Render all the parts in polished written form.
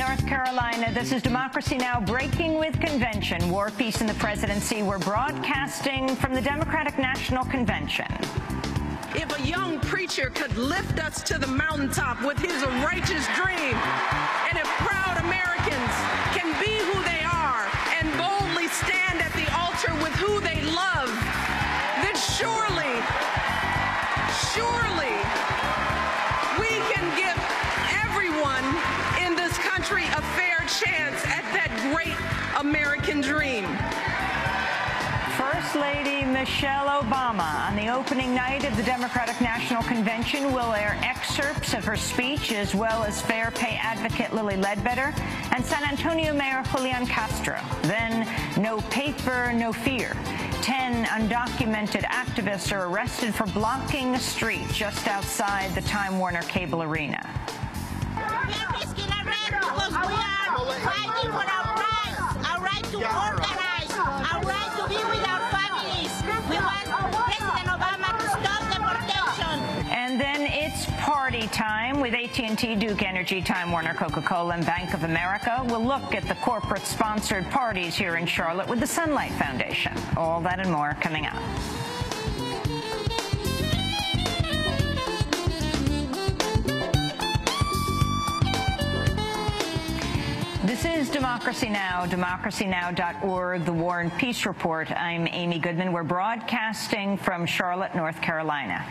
North Carolina. This is Democracy Now! Breaking with Convention. War, Peace, and the Presidency. We're broadcasting from the Democratic National Convention. If a young preacher could lift us to the mountaintop with his righteous dream, and if proud Americans can be who they are and boldly stand at the altar with who they love, then surely we can give everyone in this country a fair chance at that great American dream. First Lady Michelle Obama, on the opening night of the Democratic National Convention, will air excerpts of her speech, as well as fair pay advocate Lilly Ledbetter and San Antonio Mayor Julian Castro. Then, no paper, no fear. 10 undocumented activists are arrested for blocking a street just outside the Time Warner Cable Arena. We are risking our rights because we are fighting for our right to organize, our right to be with our families. We want President Obama to stop deportation. And then it's party time with AT&T, Duke Energy, Time Warner, Coca-Cola, and Bank of America. We'll look at the corporate-sponsored parties here in Charlotte with the Sunlight Foundation. All that and more coming up. This is Democracy Now!, democracynow.org, the War and Peace Report. I'm Amy Goodman. We're broadcasting from Charlotte, North Carolina.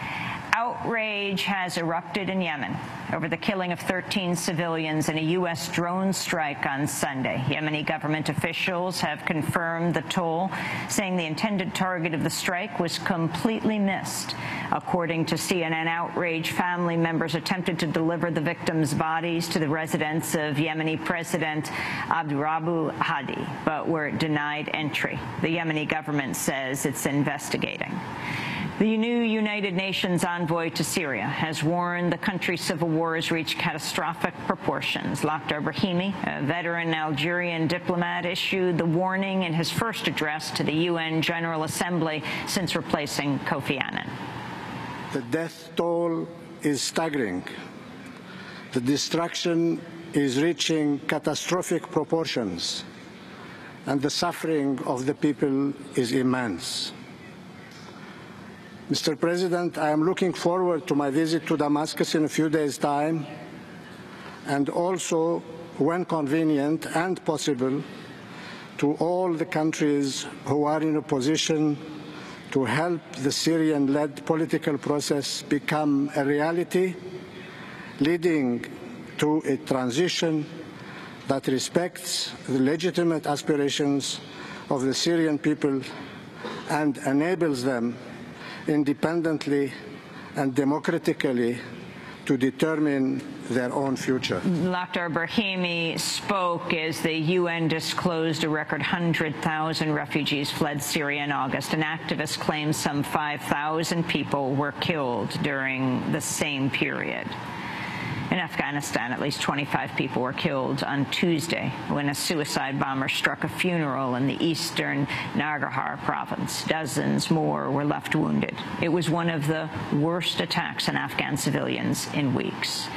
Outrage has erupted in Yemen over the killing of 13 civilians in a U.S. drone strike on Sunday. Yemeni government officials have confirmed the toll, saying the intended target of the strike was completely missed. According to CNN, outraged family members attempted to deliver the victims' bodies to the residence of Yemeni President Abdurabu Hadi, but were denied entry. The Yemeni government says it's investigating. The new United Nations envoy to Syria has warned the country's civil war has reached catastrophic proportions. Lakhdar Brahimi, a veteran Algerian diplomat, issued the warning in his first address to the UN General Assembly since replacing Kofi Annan. The death toll is staggering. The destruction is reaching catastrophic proportions, and the suffering of the people is immense. Mr. President, I am looking forward to my visit to Damascus in a few days' time, and also, when convenient and possible, to all the countries who are in a position to help the Syrian-led political process become a reality, leading to a transition that respects the legitimate aspirations of the Syrian people and enables them independently and democratically to determine their own future. Lakhdar Brahimi spoke as the UN disclosed a record 100,000 refugees fled Syria in August. An activist claims some 5,000 people were killed during the same period. In Afghanistan, at least 25 people were killed on Tuesday when a suicide bomber struck a funeral in the eastern Nangarhar province. Dozens more were left wounded. It was one of the worst attacks on Afghan civilians in weeks.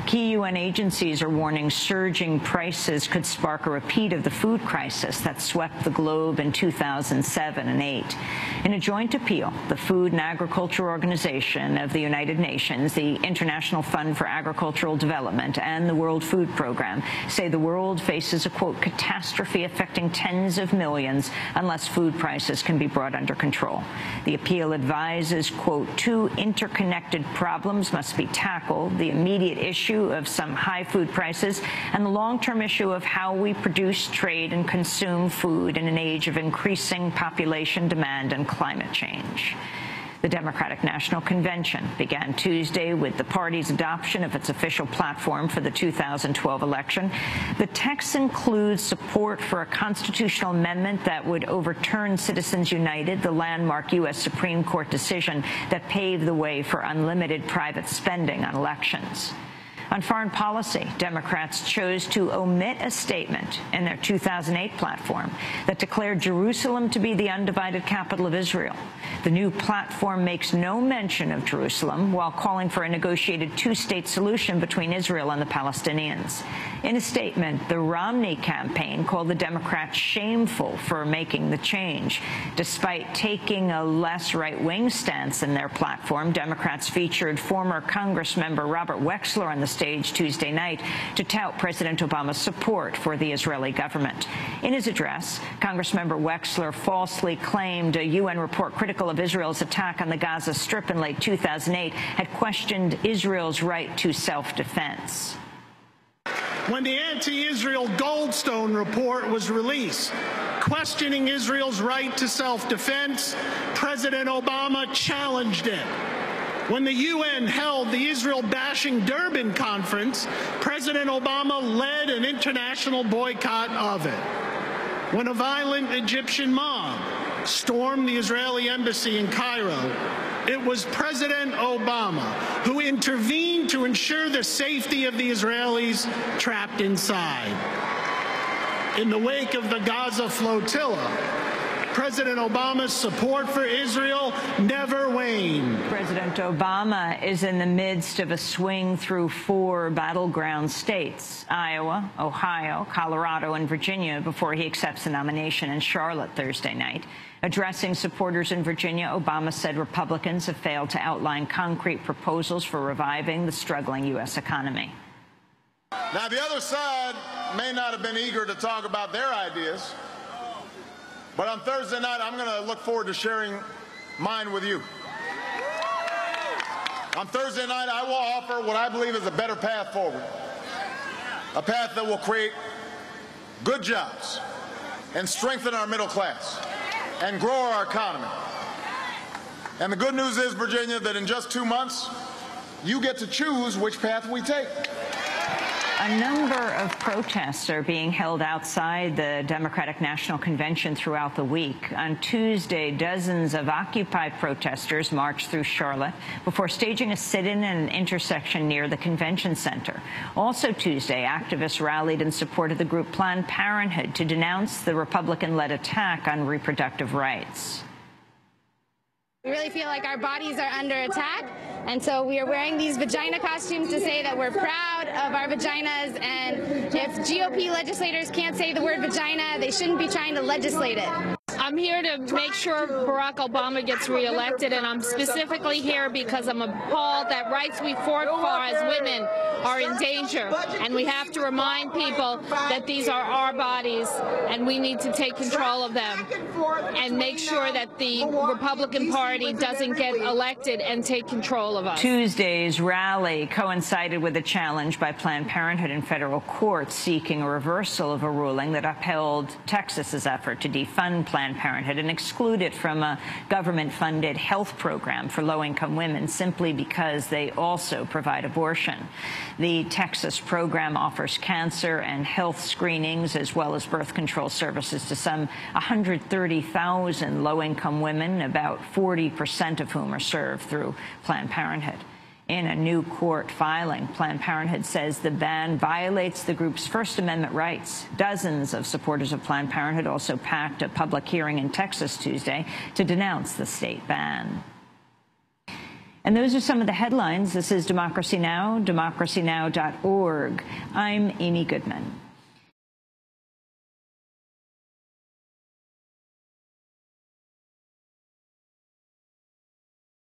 Key UN agencies are warning surging prices could spark a repeat of the food crisis that swept the globe in 2007 and 2008. In a joint appeal, the Food and Agriculture Organization of the United Nations, the International Fund for Agricultural Development, and the World Food Program say the world faces a, quote, catastrophe affecting tens of millions unless food prices can be brought under control. The appeal advises, quote, two interconnected problems must be tackled: the immediate issue of some high food prices and the long-term issue of how we produce, trade, and consume food in an age of increasing population demand and climate change. The Democratic National Convention began Tuesday with the party's adoption of its official platform for the 2012 election. The text includes support for a constitutional amendment that would overturn Citizens United, the landmark U.S. Supreme Court decision that paved the way for unlimited private spending on elections. On foreign policy, Democrats chose to omit a statement in their 2008 platform that declared Jerusalem to be the undivided capital of Israel. The new platform makes no mention of Jerusalem while calling for a negotiated two-state solution between Israel and the Palestinians. In a statement, the Romney campaign called the Democrats shameful for making the change. Despite taking a less right-wing stance in their platform, Democrats featured former Congressmember Robert Wexler on the stage Tuesday night to tout President Obama's support for the Israeli government. In his address, Congressmember Wexler falsely claimed a UN report critical of Israel's attack on the Gaza Strip in late 2008 had questioned Israel's right to self-defense. When the anti-Israel Goldstone report was released, questioning Israel's right to self-defense, President Obama challenged it. When the UN held the Israel-bashing Durban conference, President Obama led an international boycott of it. When a violent Egyptian mob stormed the Israeli embassy in Cairo, it was President Obama who intervened to ensure the safety of the Israelis trapped inside. In the wake of the Gaza flotilla, President Obama's support for Israel never waned. President Obama is in the midst of a swing through 4 battleground states, Iowa, Ohio, Colorado, and Virginia, before he accepts the nomination in Charlotte Thursday night. Addressing supporters in Virginia, Obama said Republicans have failed to outline concrete proposals for reviving the struggling U.S. economy. Now, the other side may not have been eager to talk about their ideas, but on Thursday night, I'm going to look forward to sharing mine with you. On Thursday night, I will offer what I believe is a better path forward, a path that will create good jobs and strengthen our middle class and grow our economy. And the good news is, Virginia, that in just 2 months, you get to choose which path we take. A number of protests are being held outside the Democratic National Convention throughout the week. On Tuesday, dozens of Occupy protesters marched through Charlotte before staging a sit-in at an intersection near the convention center. Also Tuesday, activists rallied in support of the group Planned Parenthood to denounce the Republican-led attack on reproductive rights. We really feel like our bodies are under attack, and so we are wearing these vagina costumes to say that we're proud of our vaginas, and if GOP legislators can't say the word vagina, they shouldn't be trying to legislate it. I'm here to make sure Barack Obama gets reelected, and I'm specifically here because I'm appalled that rights we fought for as women are in danger, and we have to remind people that these are our bodies, and we need to take control of them and make sure that the Republican Party doesn't get elected and take control of us. Tuesday's rally coincided with a challenge by Planned Parenthood in federal court seeking a reversal of a ruling that upheld Texas's effort to defund Planned Parenthood and exclude it from a government-funded health program for low-income women simply because they also provide abortion. The Texas program offers cancer and health screenings as well as birth control services to some 130,000 low-income women, about 40% of whom are served through Planned Parenthood. In a new court filing, Planned Parenthood says the ban violates the group's First Amendment rights. Dozens of supporters of Planned Parenthood also packed a public hearing in Texas Tuesday to denounce the state ban. And those are some of the headlines. This is Democracy Now!, democracynow.org. I'm Amy Goodman.